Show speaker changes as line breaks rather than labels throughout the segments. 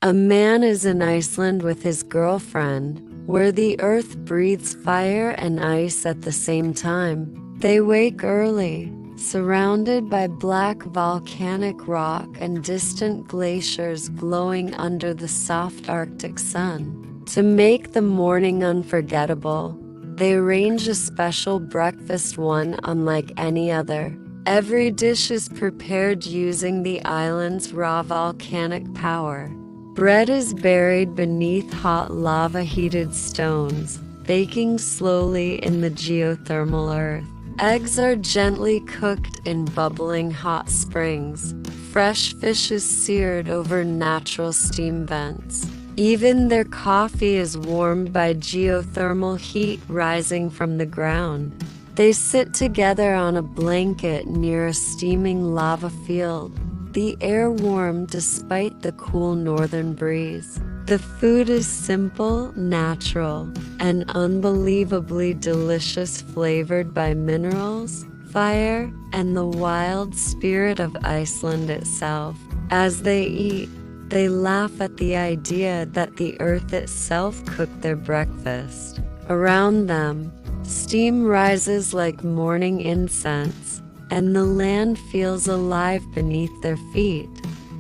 A man is in Iceland with his girlfriend, where the earth breathes fire and ice at the same time. They wake early, surrounded by black volcanic rock and distant glaciers glowing under the soft Arctic sun. To make the morning unforgettable, they arrange a special breakfast, one unlike any other. Every dish is prepared using the island's raw volcanic power. Bread is buried beneath hot lava-heated stones, baking slowly in the geothermal earth. Eggs are gently cooked in bubbling hot springs. Fresh fish is seared over natural steam vents. Even their coffee is warmed by geothermal heat rising from the ground. They sit together on a blanket near a steaming lava field, the air warm despite the cool northern breeze. The food is simple, natural, and unbelievably delicious, flavored by minerals, fire, and the wild spirit of Iceland itself. As they eat, they laugh at the idea that the earth itself cooked their breakfast. Around them, steam rises like morning incense, and the land feels alive beneath their feet.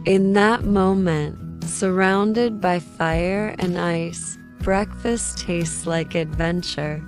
In that moment, surrounded by fire and ice, breakfast tastes like adventure.